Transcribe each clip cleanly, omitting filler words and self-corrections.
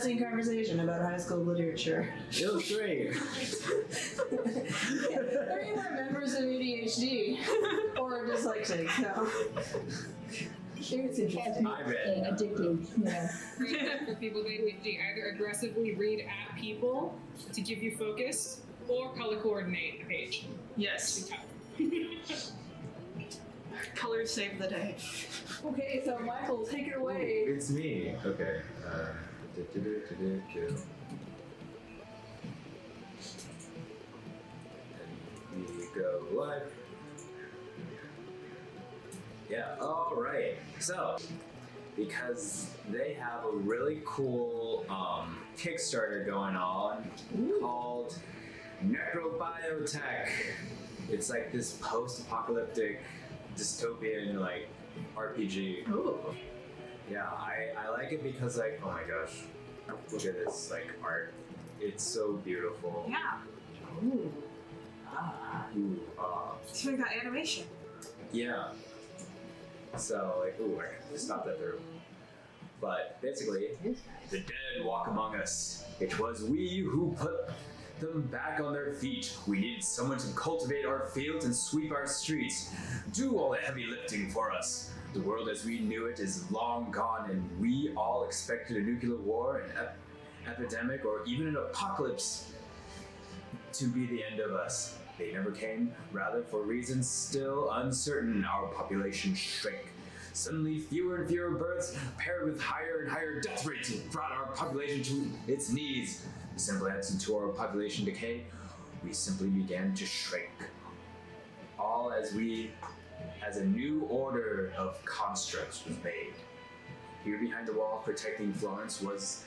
engrossing conversation about high school literature. It was great. 3 of our members have ADHD or dyslexic, so sure it's interesting. I read. Addicting. Yeah. For people with ADHD, either aggressively read at people to give you focus, or color coordinate the page. Yes. Colors save the day. Okay, so Michael, take it away. It's me. Okay. And we go live. Yeah, alright. So, because they have a really cool Kickstarter going on called Necrobiotech. It's like this post-apocalyptic dystopian like RPG. Ooh. Yeah, I like it because like, oh my gosh, look at this like art. It's so beautiful. Yeah. Ooh. Ooh, It's like that animation. yeah. So like, ooh, I can stop that through. But basically, the dead walk among us. It was we who put them back on their feet. We needed someone to cultivate our fields and sweep our streets, do all the heavy lifting for us. The world as we knew it is long gone, and we all expected a nuclear war, an epidemic, or even an apocalypse to be the end of us. They never came. Rather, for reasons still uncertain, our population shrank. Suddenly, fewer and fewer births, paired with higher and higher death rates, brought our population to its knees. The simple answer to our population decay, we simply began to shrink. All as a new order of constructs was made. Here behind the wall, protecting Florence was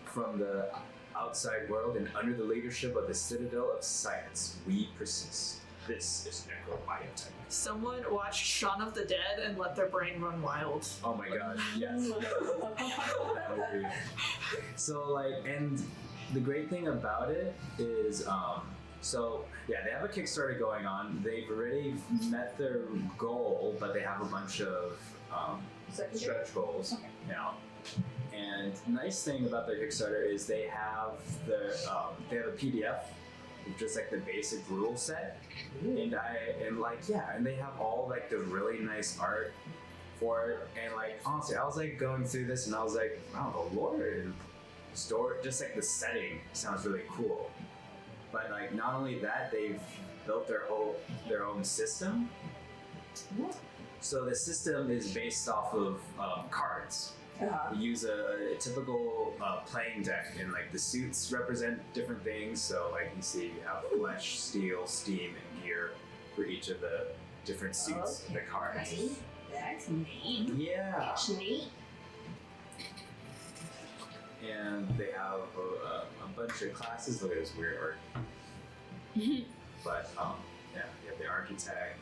from the outside world, and under the leadership of the Citadel of Science, we persist. This is Necrobiotech. Someone watched Shaun of the Dead and let their brain run wild. Oh my god, yes. That would be. So like, and the great thing about it is, so yeah, they have a Kickstarter going on. They've already met their goal, but they have a bunch of stretch goals now. And nice thing about their Kickstarter is they have they have a PDF with just like the basic rule set, and they have all like the really nice art for it. And like honestly, I was like going through this and I was like, wow, the lore and story, just like the setting sounds really cool. But like not only that, they've built their own system. So the system is based off of cards. We use a typical playing deck, and like the suits represent different things. So like you see, you have flesh, steel, steam, and gear for each of the different suits in the cards. That's neat. Yeah. That's neat. And they have a bunch of classes. Look at this weird art. But yeah, you have the architect,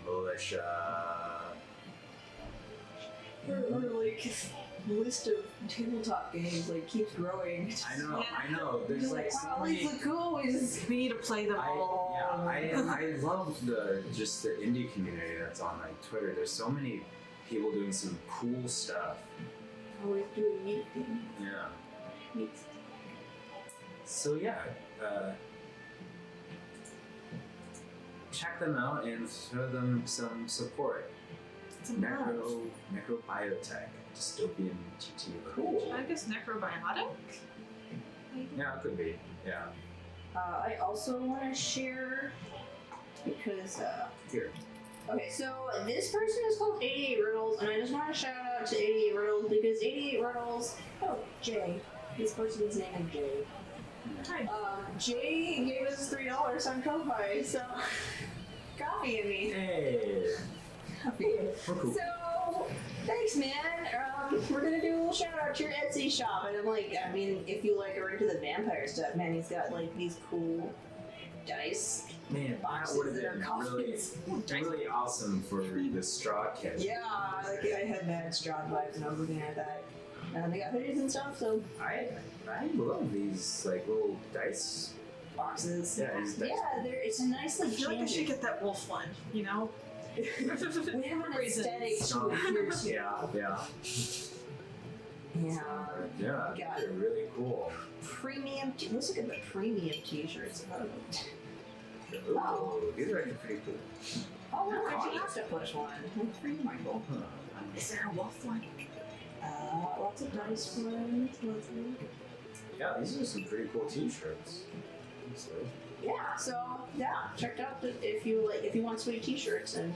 militia. Or like the list of tabletop games like keeps growing. I know. There's You're like so wow, many. these look cool. We just We need to play them all. I love the indie community that's on like Twitter. There's so many people doing some cool stuff. always doing neat things. Yeah. Neat. So yeah, check them out and show them some support. Necrobiotech, dystopian TT. Cool. I guess necrobiotic? Yeah, it could be. Yeah. I also want to share because Here. okay, so this person is called 88 Riddles, and I just want to shout out to 88 Riddles because 88 Riddles. Oh, Jay. This person's name is Jay. Hi. Jay gave us $3 on Ko-Fi, so copy of me. Hey. Copy. We're cool. So thanks, man. We're gonna do a little shout out to your Etsy shop, and I'm like, I mean, if you like are into the vampire stuff, man, he's got like these cool dice. Man, that Boxes would have that are been coffins. really awesome for the straw kit. Yeah, like I had mad straw vibes and I was looking at that. And they got hoodies and stuff, so I love these like little dice. boxes. Yeah, these dice. Yeah, it's a nice I like feel like I should get that wolf one, you know? We have an aesthetic to it here too. Yeah. Yeah. Yeah, Got they're really cool. Premium. Let's look at the premium t-shirts. Ooh, these are actually pretty cool. Oh, look, there's a push one. Free Michael. Is there a wolf one? Lots of dice ones. Yeah, these are some pretty cool t-shirts. Honestly. Yeah, so yeah, check out if you want sweet t-shirts and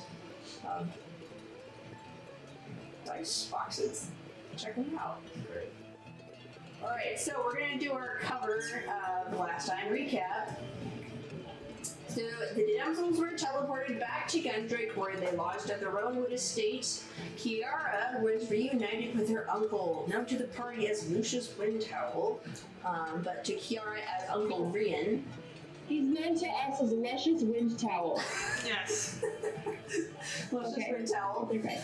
dice boxes. Check them out. Great. Alright, so we're gonna do our cover last time recap. So the Damsels were teleported back to Gundrake where they lodged at the Rowanwood estate. Ciara was reunited with her uncle, known to the party as Lucius Windtowel, but to Ciara as Uncle Rian. He's known to us as Luscious Wind Towel. Yes. Lucius Okay. Windtowel. Okay.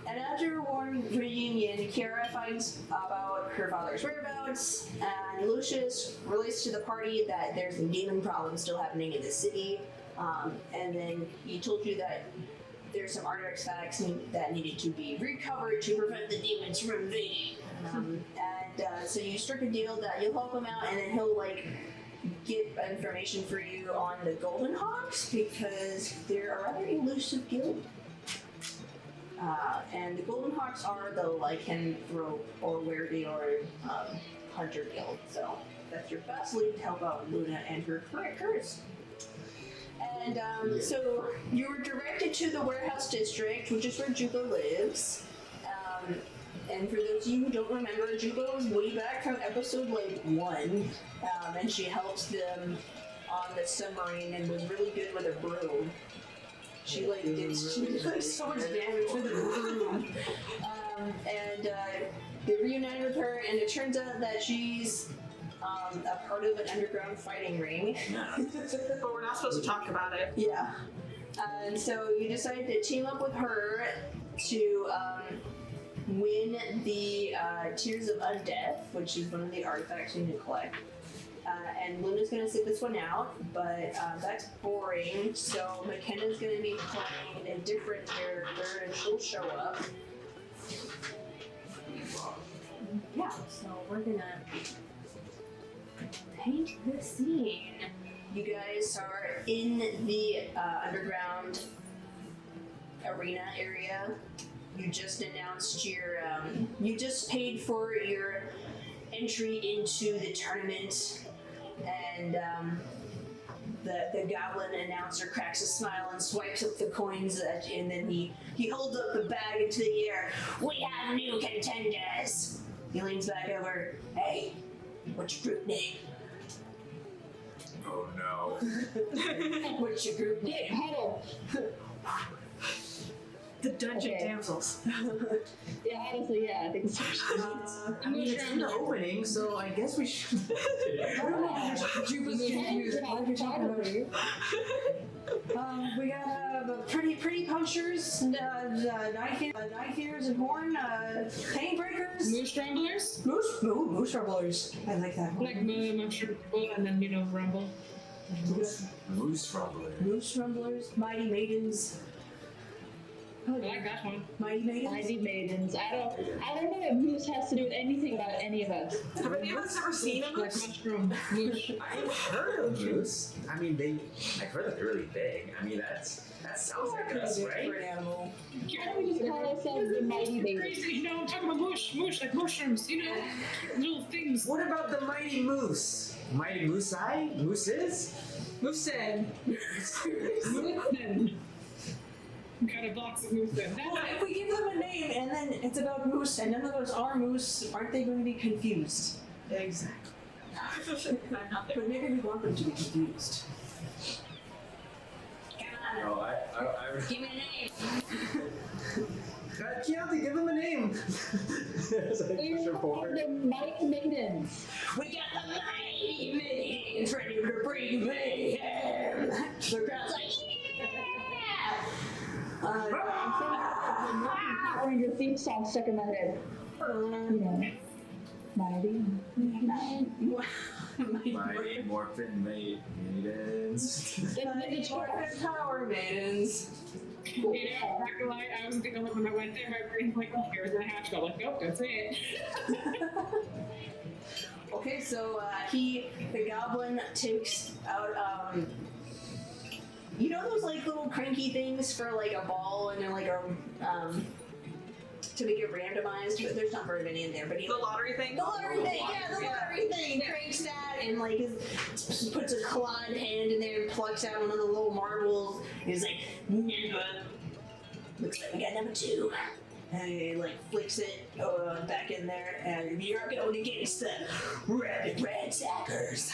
And after a warm reunion, Ciara finds about her father's whereabouts, and Lucius relates to the party that there's a demon problem still happening in the city, and then he told you that there's some artifacts that needed to be recovered to prevent the demons from invading. So you struck a deal that you'll help him out, and then he'll get information for you on the Golden Hawks because they're a rather elusive guild. And the Golden Hawks are the lycanthrope or were-they or hunter guild. So that's your best lead to help out Luna and her curse. And so you were directed to the warehouse district, which is where Juko lives. And for those of you who don't remember, Juko was way back from episode 1, and she helped them on the submarine and was really good with a broom. She did so much damage with a broom. They reunited with her, and it turns out that she's a part of an underground fighting ring. But we're not supposed to talk about it. Yeah. And so you decided to team up with her to win the Tears of Undeath, which is one of the artifacts you need to collect. And Luna's going to sit this one out, but that's boring, so Mckenna's going to be playing a different character, and she'll show up. Yeah, so we're going to paint the scene. You guys are in the underground arena area. You just announced you just paid for your entry into the tournament, and the goblin announcer cracks a smile and swipes up the coins, and then he holds up the bag into the air. We have new contenders! He leans back over. Hey, what's your group name? Oh no. What's your group name? Huddle. The Dungeon Okay. Damsels. Yeah, honestly, yeah, I think so. I mean, it's in the opening, so I guess we should. I don't know. Juba's confused. What are you talking about? We got pretty punchers, knife ears and horn, pain breakers, Moose rumblers? moose rumblers. I like that one. Like mushroom rumble and then, rumble. Moose rumbler. Moose rumblers, mighty maidens. I like that one. Mighty maidens. Mighty Maidens. I don't know if Moose has to do with anything about any of us. Have any of us ever seen a Like moose? mushroom. Moosh. I've heard of moose. I mean, I've heard that they're really big. I mean, that sounds like us, right? For an animal. Why don't we just call ourselves the Mighty Maidens? Crazy, I'm talking about moosh, like mushrooms, little things. What about the mighty moose? Mighty moose-eye? Mooses? Moosehead. Moosin. Got a box of moosin. Well, if we give them a name and then it's about moose and none of us are moose, aren't they going to be confused? Exactly. I'm not there. But maybe we want them to be confused. Oh, I Give me a name. Keyanthi, give him a name. It's like We push her are forward. the Mighty Maidens. We got the mighty maidens ready to bring mayhem. The crowd's like, Or your theme song stuck in my head. You know. Mighty Mighty Morphin Maidens. Mighty Morphin Power Maidens. You know, I'm not gonna lie, I was thinking like when I went there, my brain like, oh, here's the hash. I'm like, nope, that's it. Okay, so the goblin takes out, you know those like little cranky things for like a ball and then like a, to make it randomized, but there's not very many in there, but he The lottery thing? the lottery thing, yeah, the lottery thing, cranks that and like puts a clawed hand in there and plucks out one of the little marbles. And he's like, number. Looks like we got number 2. And he like flicks it back in there, and you're going against the Rabbit Ransackers.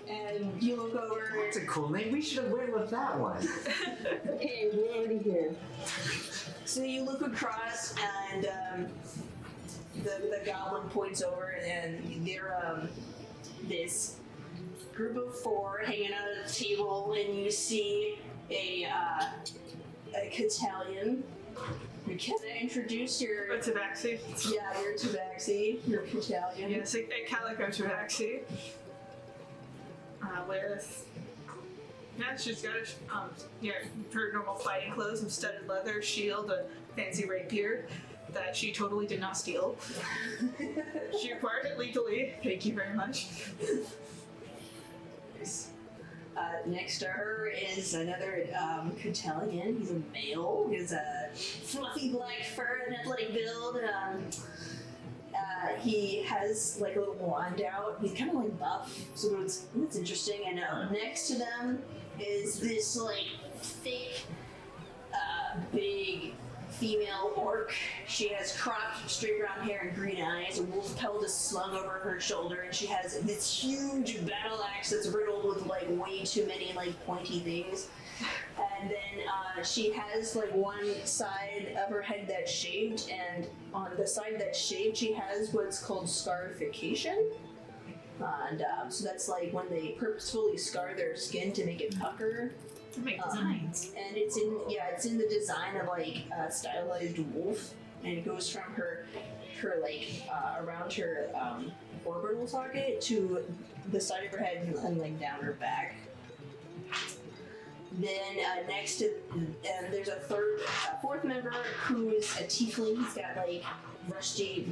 And you look over. That's a cool name. We should have went with that one. Okay, we're already here. So you look across, and the goblin points over, and they're this group of 4 hanging out at a table, and you see a Catalan. Mckenna, introduce your A tabaxi. yeah, your tabaxi, your Catalan. Yes, a calico tabaxi. With yeah, she's got her normal fighting clothes, some studded leather, shield, a fancy rapier that she totally did not steal. She acquired it legally. Thank you very much. Next to her is another Catalan. He's a male. He has a fluffy black fur and athletic build. He has like a little wand out. He's kind of like buff, so it's interesting. And next to them is this like thick, big female orc. She has cropped, straight brown hair and green eyes. A wolf pelt is slung over her shoulder, and she has this huge battle axe that's riddled with like way too many like pointy things. And then she has like one side of her head that's shaved, and on the side that's shaved, she has what's called scarification. And so that's like when they purposefully scar their skin to make it pucker. Make designs. And it's in the design of like a stylized wolf, and it goes from her like around her orbital socket to the side of her head and like down her back. Then next to there's a fourth member who is a tiefling. He's got like rusty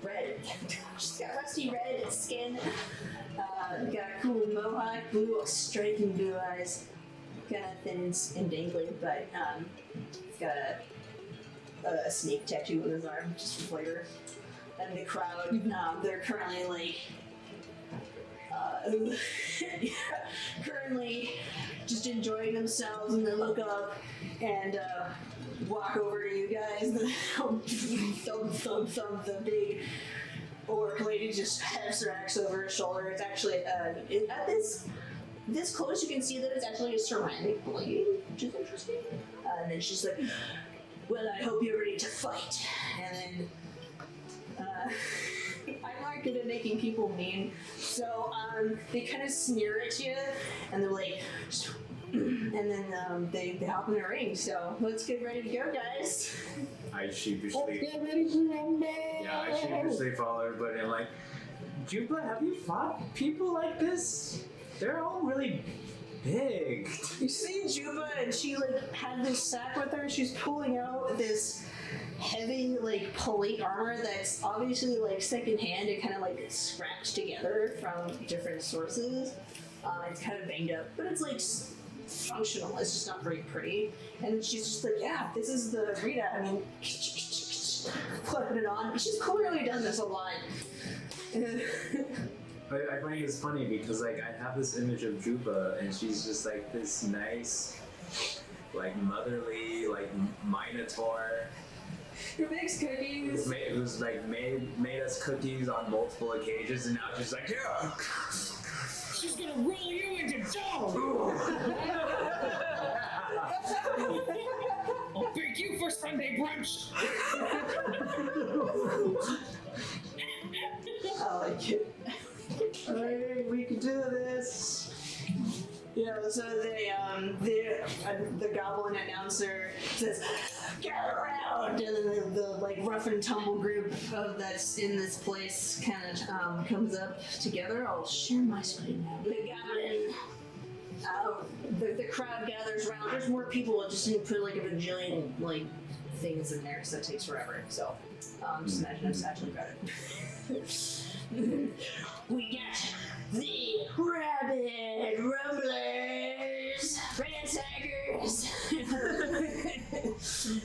red. She's got rusty red skin. Got a cool mohawk, striking blue eyes. Kind of thin and dangling, but he's got a snake tattoo on his arm just for flavor. And the crowd, they're currently like. Currently just enjoying themselves, and they look up and walk over to you guys. Thump, thump, thump. The big orc lady just has her axe over her shoulder. It's actually at this close, you can see that it's actually a ceramic blade, which is interesting. And then she's like, "Well, I hope you're ready to fight." And then I'm not good at making people mean, so they kind of sneer at you, and they're like, and then they hop in the ring. So let's get ready to go, guys. I sheepishly, Get ready to rumble! yeah, I sheepishly follow everybody. I'm like, Juba, have you fought people like this? They're all really big. You see Juba, and she like had this sack with her. She's pulling out this heavy like plate armor that's obviously like secondhand and kind of like scratched together from different sources. It's kind of banged up, but it's like functional. It's just not very pretty. And she's just like, yeah, this is the Rita. I mean, flipping it on. She's clearly done this a lot. I find it's funny because like I have this image of Juba, and she's just like this nice, like motherly, like minotaur. Who makes cookies? Who's like made us cookies on multiple occasions, and now she's like, yeah. She's gonna roll you into dough! I'll bake you for Sunday brunch! I like it. Hey, we can do this. Yeah, so the goblin announcer says, "Gather around!" And then the like rough and tumble group that's in this place kind of comes up together. I'll share my screen now. The goblin. The crowd gathers around. There's more people. I just didn't put like a bajillion like things in there, so it takes forever. So just imagine I just actually got it. We got the rabid rumblers, ransackers.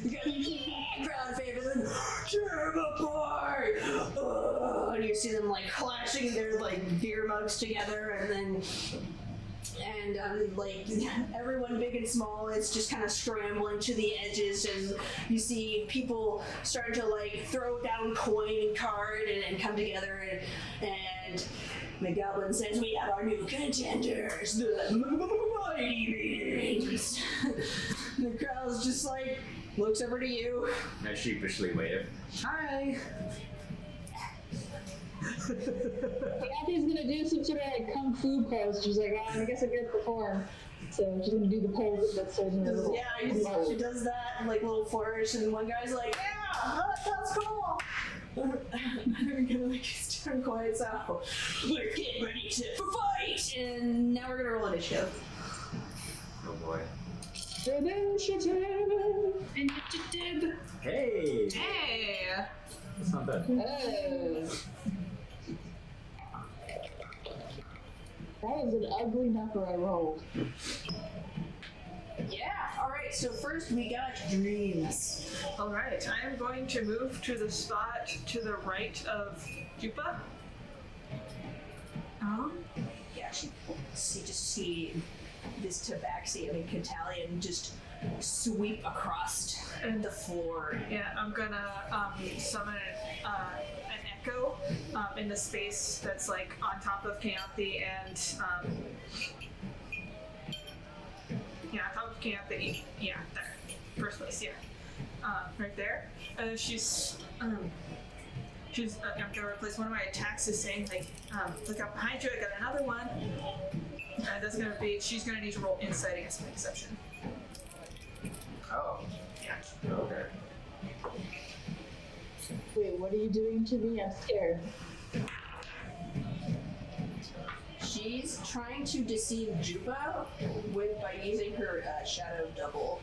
We got the crowd favorite, tear them apart. Oh, and you see them like clashing their like beer mugs together, and like everyone big and small is just kind of scrambling to the edges, and you see people starting to like throw down coin and card and come together, and the goblin says, "We have our new contenders, the Mighty Maidens." The crowd's just like looks over to you. I sheepishly wave. Hi. Keyanti's gonna do some sort of like kung fu pose. She's like, I guess I could perform. So she's gonna do the pose that's sort of little. Yeah, she does that like little flourish, and one guy's like, "Yeah, that's cool." They're gonna like stand quiet, so we're getting ready for fight, and now we're gonna roll initiative. Oh boy. Initiative. Hey! Hey! That's not bad. Oh. That was an ugly number I rolled. Yeah. All right. So first we got dreams. All right, I am going to move to the spot to the right of Jupa. Yeah. Just see this tabaxi, Catalian, just sweep across the floor. Yeah, I'm gonna summon an echo in the space that's like on top of Keyanthi and on top of Keyanthi. Yeah, there, first place. Yeah, right there. She's I'm gonna replace one of my attacks as saying like, look out behind you. I got another one. And that's gonna be. She's gonna need to roll insight against my deception. Oh. Yeah. Okay. Wait, what are you doing to me? I'm scared. She's trying to deceive Jupa by using her shadow double.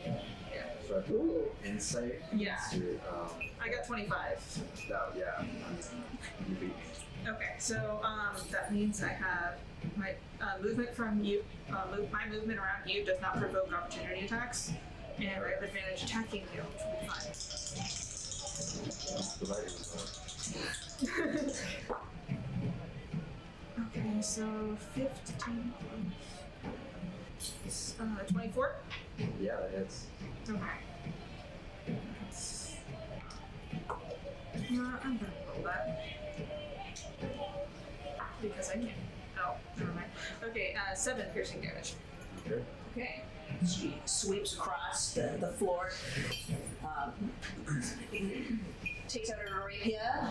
So I put insight. Yeah. To, I got 25. no, yeah. You beat me. Okay, so that means I have my movement from you. My movement around you does not provoke opportunity attacks, and I have advantage attacking you, which will be fine. Okay, so 15 plus 24. Yeah, that hits. Okay. I'm gonna roll that. Because I can't. Oh, never mind. Okay, 7 piercing damage. Okay. Okay. She sweeps across the floor, takes out her rapier,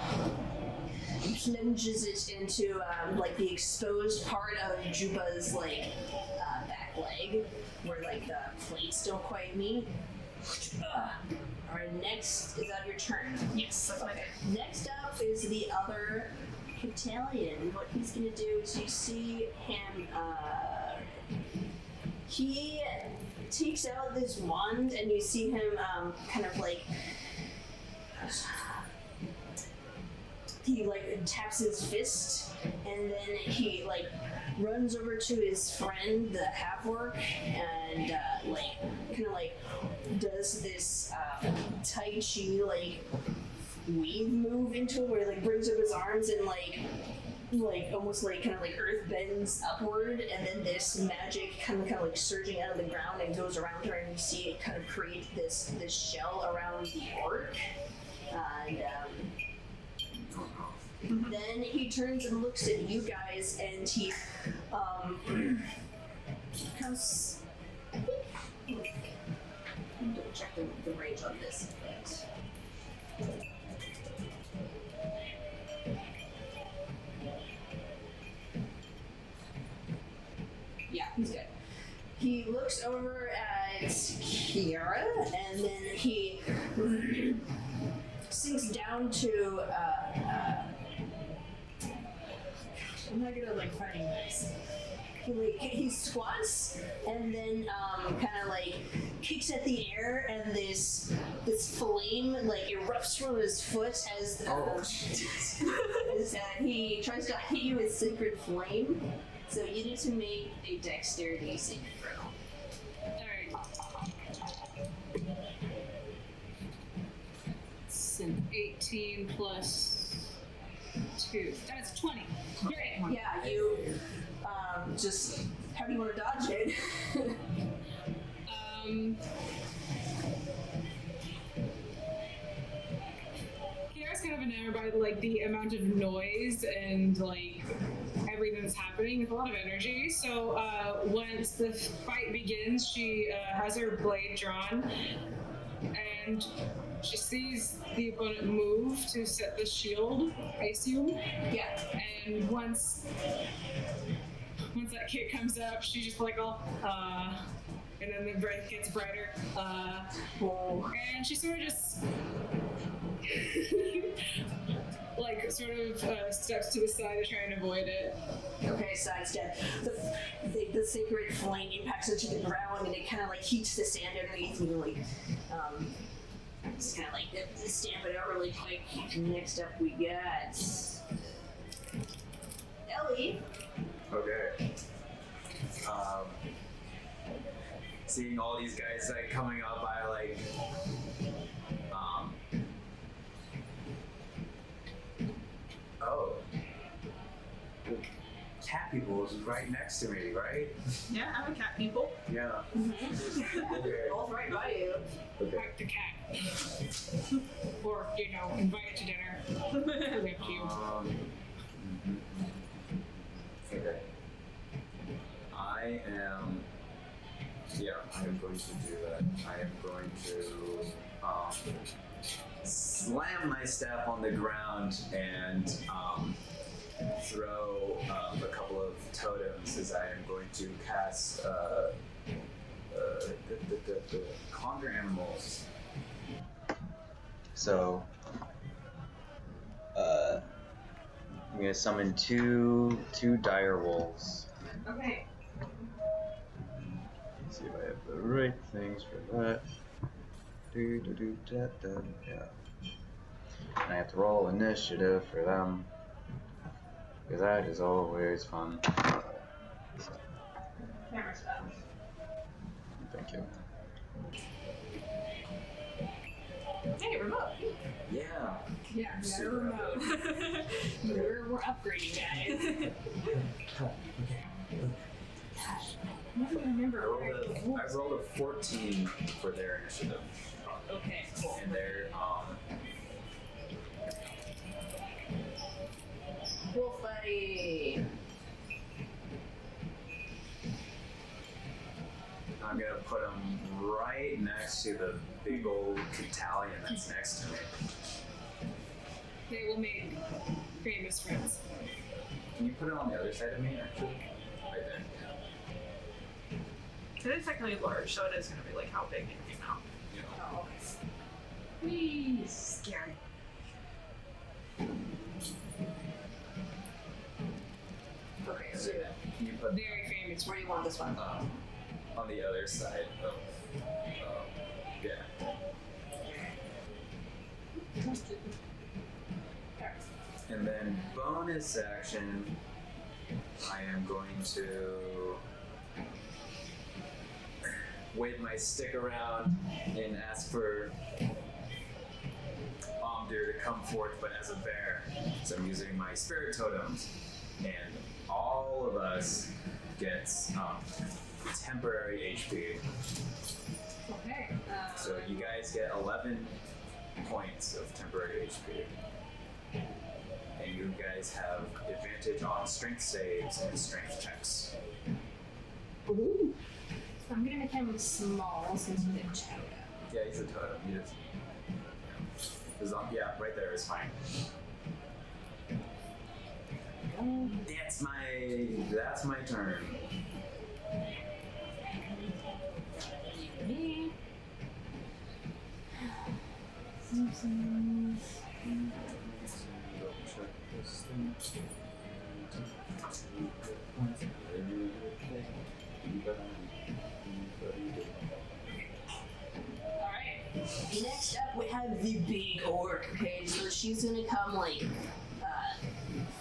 plunges it into like the exposed part of Jupa's like back leg, where like the plates don't quite meet. All right, next is that your turn. Yes, that's my turn. Next up is the other Catalian. What he's gonna do is you see him. He takes out this wand, and you see him kind of like. He like taps his fist, and then he like runs over to his friend, the half-orc, and like kind of like does this Tai Chi like weave move into it, where he like brings up his arms and like almost like kind of like earth bends upward, and then this magic kind of like surging out of the ground and goes around her, and you see it kind of create this shell around the orc, and then he turns and looks at you guys, and he comes. I think. I'm gonna check the range on this a bit. Yeah, he's good. He looks over at Ciara, and then he sinks down to I'm not good at like fighting this. He squats and then kind of like kicks at the air, and this flame like erupts from his foot as he tries to hit you with sacred flame. So you need to make a dexterity saving throw. Alright. It's an 18 plus 2. That's 20. Great. Yeah, you just how do you want to dodge it? Kiara's kind of enamored by like the amount of noise and like everything that's happening with a lot of energy. So once the fight begins, she has her blade drawn and she sees the opponent move to set the shield, I assume. Yeah. And once that kick comes up, she just like and then the breath gets brighter. And she sort of just like sort of steps to the side to try and avoid it. Okay, sidestep. The sacred flame impacts into the ground, and it kind of like heats the sand underneath you, like just kind of like stamp it out really quick. Next up, we got Ellie. Okay. Seeing all these guys like coming up, I like oh, the cat people is right next to me, right? Yeah, I'm a cat people. Yeah. They're both right by you. Okay. Like the cat. Or, you know, invite it to dinner. Totally up to you. Okay. I am going to do that. I am going to slam my staff on the ground and throw a couple of totems as I am going to cast the conjure animals. So I'm gonna summon two dire wolves. Okay. Let's see if I have the right things for that. Yeah. And I have to roll initiative for them, because that is always fun. So, Camera stuff. thank you. Hey, remote. Yeah. Yeah, no remote. We're upgrading, guys. I don't remember. I rolled a 14 for their initiative, Okay, cool. and they're Wolf buddy. I'm gonna put them right next to the big old battalion that's next to me. They will make famous friends. Can you put it on the other side of me, actually? Right there. It is technically large, so it is going to be like how big it came out. Yeah. Oh, okay. Whee! Scary. Okay, so Can you put Very famous. where do you want this one? on the other side of yeah. And then bonus action, I am going to wave my stick around and ask for Omdir to come forth, but as a bear. So I'm using my spirit totems, and all of us gets temporary HP. Okay. So you guys get 11 points of temporary HP. And you guys have advantage on strength saves and strength checks. Ooh. I'm gonna make him small since he's a totem. Yeah, he's a totem. He is. Yeah, right there is fine. That's my turn. Me. Alright. Next up, we have the big orc. Okay, so she's gonna come like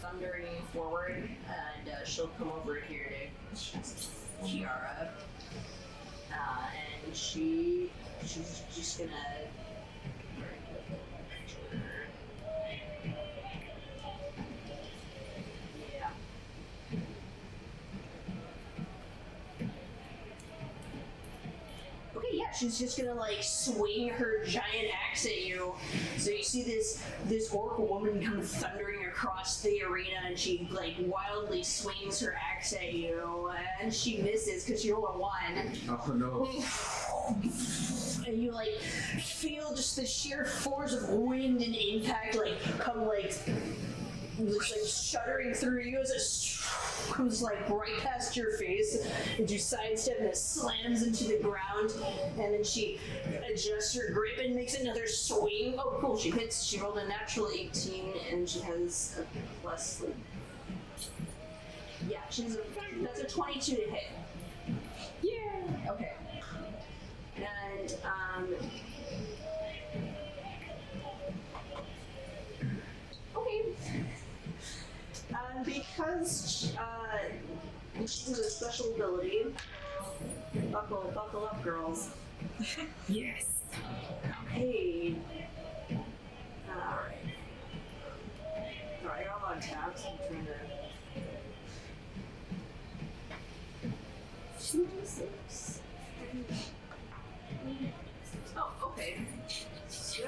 thundering forward, and she'll come over here to Ciara. And she's just gonna. Yeah. Okay, yeah, she's just gonna like swing her giant axe at you. So you see this orc woman come thundering across the arena, and she like wildly swings her axe at you, and she misses because you roll a 1. Oh no. And you like feel just the sheer force of wind and impact like come like just like shuddering through you as it comes like right past your face, and you sidestep and it slams into the ground, and then she adjusts her grip and makes another swing. Oh cool, she hits. She rolled a natural 18 and she has a plus like, yeah, that's a 22 to hit. Yeah. Okay. And okay. Because she has a special ability. Buckle up, girls. Yes. Okay. Alright. Alright, you're all on tabs. I'm trying to. 2d6. Oh, okay. So.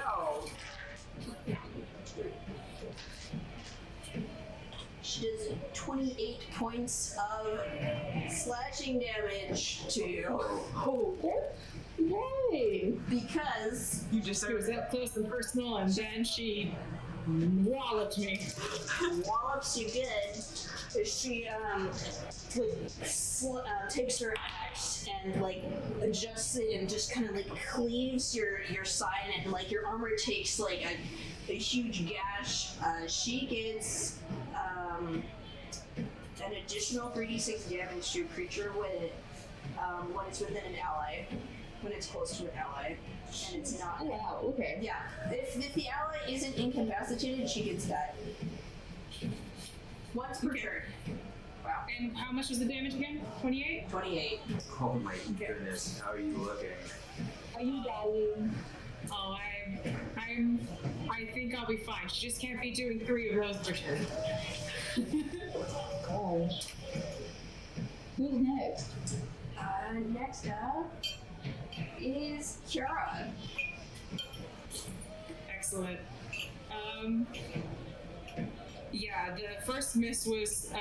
She does 28 points of slashing damage to you. Oh, yay! Because You It deserve was it. up close and personal, and then she walloped me. wallops you good. She takes her axe and like adjusts it and just kind of like cleaves your side, and like your armor takes like a huge gash. She gets an additional 3d6 damage to a creature when it's within an ally, when it's close to an ally, and it's not. Oh, wow, okay. Yeah, if the ally isn't incapacitated, she gets that. Once per turn. Wow. And how much was the damage again? 28? 28. Oh my goodness, how are you looking? Are you dying? Oh, I think I'll be fine. She just can't be doing 3 of those per turn. Gosh. Who's next? Next up is Ciara. Excellent. Yeah, the first miss was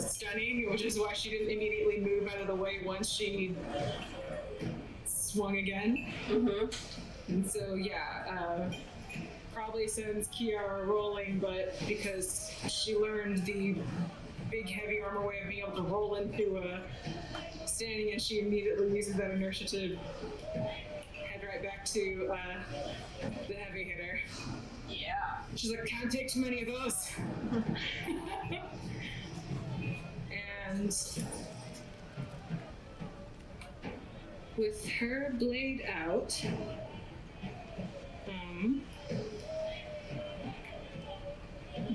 stunning, which is why she didn't immediately move out of the way once she swung again. Mm-hmm. And so yeah, probably sends Ciara rolling, but because she learned the big heavy armor way of being able to roll into a standing, and she immediately uses that inertia to head right back to the heavy hitter. Yeah. She's like, can't take too many of those. And with her blade out,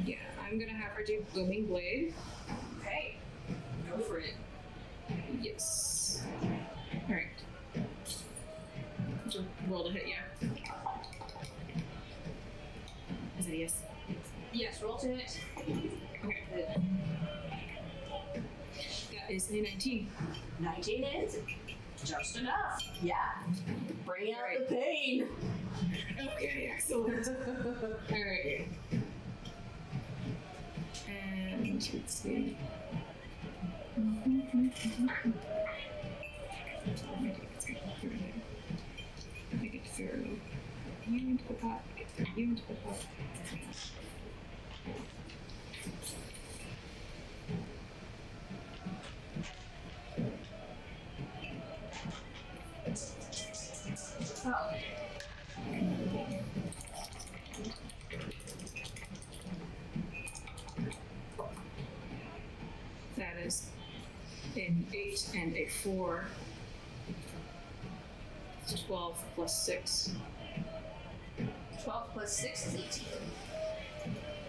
yeah, I'm gonna have her do booming blade. Okay. Go for it. Yes. All right. So roll to hit, yeah. Is it a yes? Yes, roll to hit. Okay. That is a 19. 19 is just enough. Yeah. Bring out Right. the pain. Okay, excellent. All right. And let's see. I get to throw you into the pot. You into the pot. Oh. an 8 and a 4. 12 plus 6. 12 plus 6 is 18.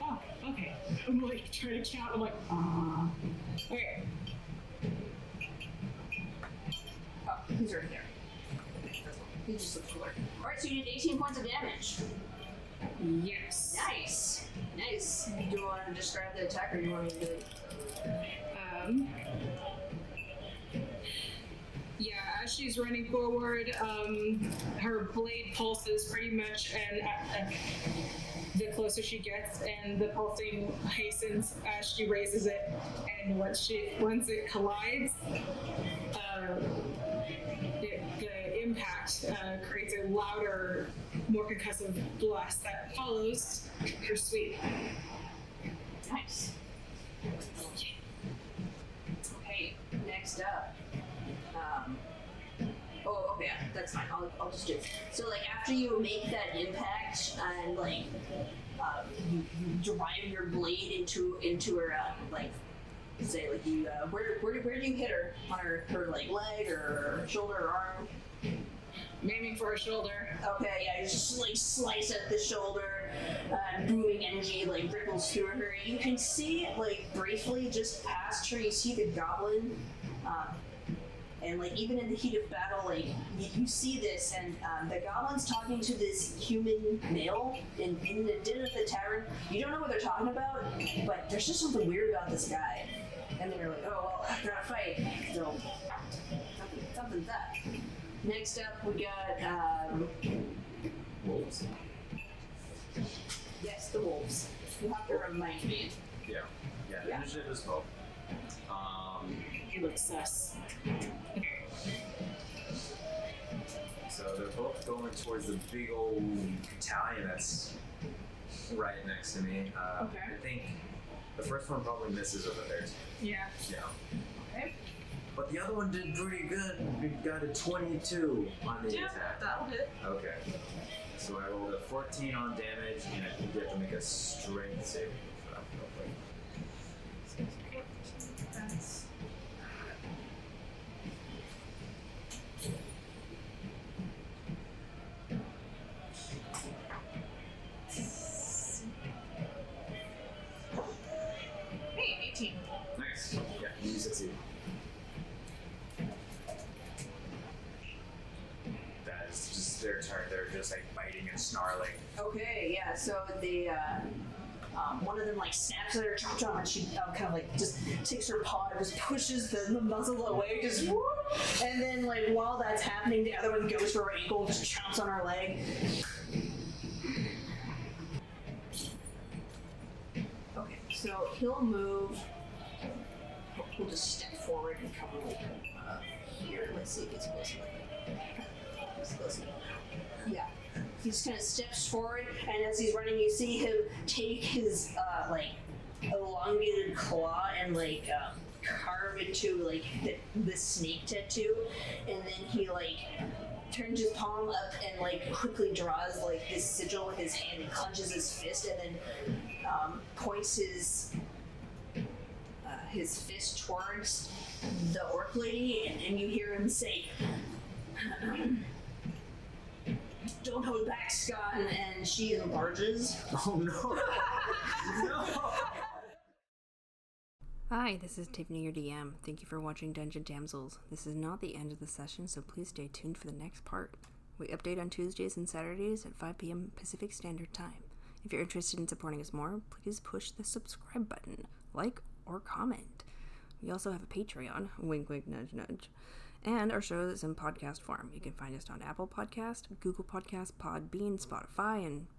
Oh, okay. I'm like trying to count. I'm like, okay. Oh, he's right there. He just looks cooler. Alright, so you did 18 points of damage. Yes. Nice. Nice. Do you want to describe the attack or do you want me to do it? Yeah, as she's running forward, her blade pulses pretty much, and the closer she gets, and the pulsing hastens as she raises it, and once it collides, the impact creates a louder, more concussive blast that follows her sweep. Nice. Okay, next up. Oh, okay, that's fine. I'll just do it. So, like, after you make that impact and, like, you drive your blade into her, like, say, like, you, where do you hit her? On her like, leg or shoulder or arm? Aiming for her shoulder. Okay, yeah, you just, like, slice at the shoulder, booming energy, like, ripples through her. You can see, like, briefly, just past her, you see the goblin, and, like, even in the heat of battle, like, you see this, and the goblin's talking to this human male in the den of the tavern. You don't know what they're talking about, but there's just something weird about this guy. And they're like, oh, well, after a fight, so, something's up. Next up, we got, Wolves? yes, the wolves. You have to remind me. Yeah. Yeah. Initiative is both. He looks sus. So they're both going towards the big old battalion that's right next to me. Okay. I think the first one probably misses with a 13. Yeah. Yeah. Okay. But the other one did pretty good. We got a 22 on the Yeah, attack. that'll hit. Okay. So I rolled a 14 on damage, and I think you have to make a strength saving for that real quick. That's... Hey, 18. Nice. Yeah, you succeed. That is just their turn. They're just like biting and snarling. Okay, yeah, so the, one of them, like, snaps at her chomp and she kind of, like, just takes her paw and just pushes the muzzle away, just whoop! And then, like, while that's happening, the other one goes for her ankle and just chomps on her leg. Okay, so he'll move. He'll just step forward and come, like, here. Let's see if he's close enough. He's close enough. Yeah. He just kind of steps forward, and as he's running, you see him take his, like, elongated claw and, like, carve into, like, the snake tattoo, and then he, like, turns his palm up and, like, quickly draws, like, this sigil with his hand and clenches his fist, and then points his fist towards the orc lady, and you hear him say, "Don't hold back, Scott," and she enlarges. Oh no! No! Hi, this is Tiffany, your DM. Thank you for watching Dungeon Damsels. This is not the end of the session, so please stay tuned for the next part. We update on Tuesdays and Saturdays at 5 p.m. Pacific Standard Time. If you're interested in supporting us more, please push the subscribe button, like, or comment. We also have a Patreon, wink wink nudge nudge, and our show is in podcast form. You can find us on Apple Podcast, Google Podcast, Podbean, Spotify, and